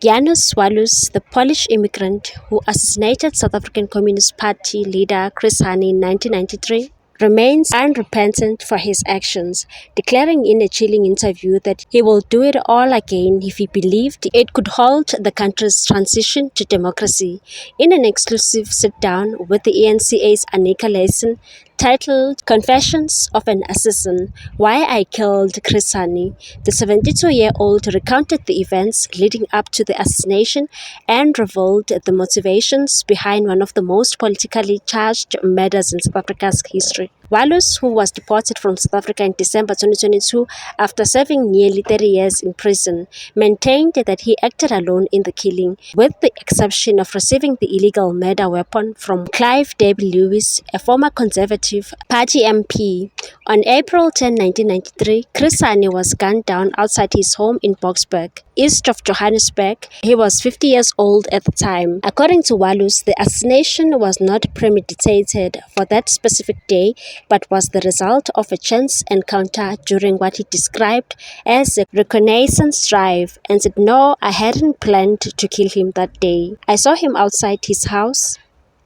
Janusz Walus, the Polish immigrant who assassinated South African Communist Party leader Chris Hani in 1993, remains unrepentant for his actions, declaring in a chilling interview that he will do it all again if he believed it could halt the country's transition to democracy. In an exclusive sit-down with the ANCA's Annika Leisen, titled Confessions of an Assassin, Why I Killed Chris Hani, the 72-year-old recounted the events leading up to the assassination and revealed the motivations behind one of the most politically charged murders in South Africa's history. Walus, who was deported from South Africa in December 2022 after serving nearly 30 years in prison, maintained that he acted alone in the killing, with the exception of receiving the illegal murder weapon from Clive Derby Lewis, a former Conservative Party MP. On April 10, 1993, Chris Hani was gunned down outside his home in Boksburg, east of Johannesburg. He was 50 years old at the time. According to Walus, the assassination was not premeditated for that specific day, but was the result of a chance encounter during what he described as a reconnaissance drive, and said, "No, I hadn't planned to kill him that day. I saw him outside his house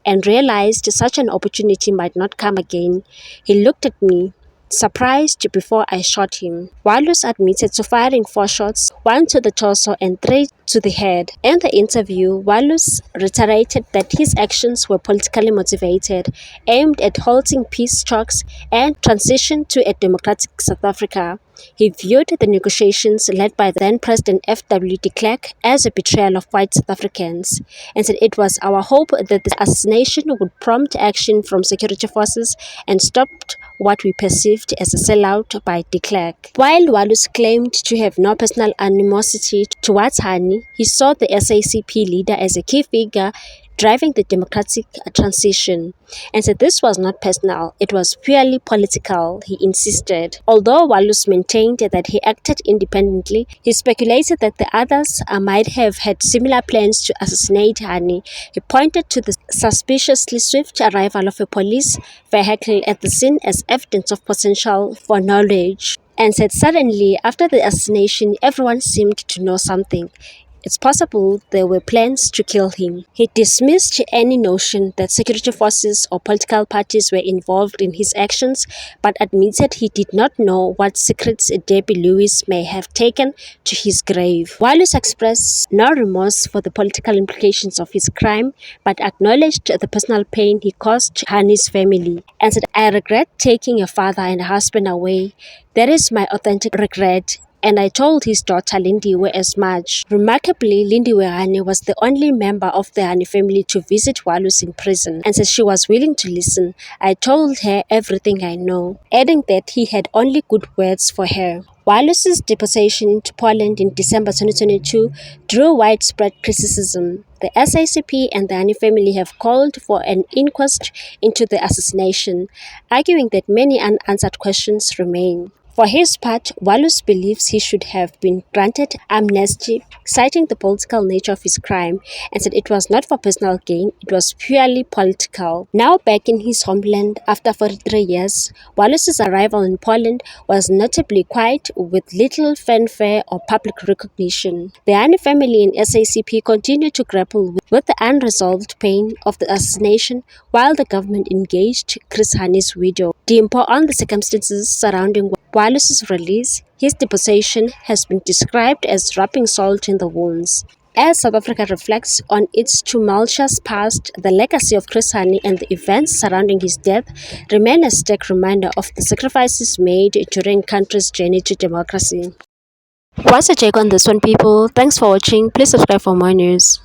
and realized such an opportunity might not come again. He looked at me, surprised, before I shot him." Walus admitted to firing 4 shots, 1 to the torso and 3 to the head. In the interview, Walus reiterated that his actions were politically motivated, aimed at halting peace talks and transition to a democratic South Africa. He viewed the negotiations led by then-President F.W. de Klerk as a betrayal of white South Africans, and said it was our hope that the assassination would prompt action from security forces and stop what we perceived as a sellout by de Klerk. While Walus claimed to have no personal animosity towards Hani, he saw the SACP leader as a key figure driving the democratic transition, and said this was not personal, it was purely political, he insisted. Although Walus maintained that he acted independently, he speculated that the others might have had similar plans to assassinate Hani. He pointed to the suspiciously swift arrival of a police vehicle at the scene as evidence of potential for knowledge, and said suddenly, after the assassination, everyone seemed to know something. It's possible there were plans to kill him. He dismissed any notion that security forces or political parties were involved in his actions, but admitted he did not know what secrets Derby Lewis may have taken to his grave. Walus expressed no remorse for the political implications of his crime, but acknowledged the personal pain he caused Hani's family, and said, "I regret taking a father and a husband away. That is my authentic regret." And I told his daughter Lindiwe as much. Remarkably, Lindiwe Hani was the only member of the Hani family to visit Walus in prison, and said she was willing to listen. "I told her everything I know," adding that he had only good words for her. Walus's deportation to Poland in December 2022 drew widespread criticism. The SACP and the Hani family have called for an inquest into the assassination, arguing that many unanswered questions remain. For his part, Walus believes he should have been granted amnesty, citing the political nature of his crime, and said it was not for personal gain, it was purely political. Now back in his homeland after 43 years, Walus's arrival in Poland was notably quiet, with little fanfare or public recognition. The Hani family and SACP continue to grapple with the unresolved pain of the assassination, while the government engaged Chris Hani's widow. Dimpo on the circumstances surrounding Walus's release, his deportation has been described as rubbing salt in the wounds. As South Africa reflects on its tumultuous past, the legacy of Chris Hani and the events surrounding his death remain a stark reminder of the sacrifices made during country's journey to democracy. What's your take on this one, people? Thanks for watching. Please subscribe for more news.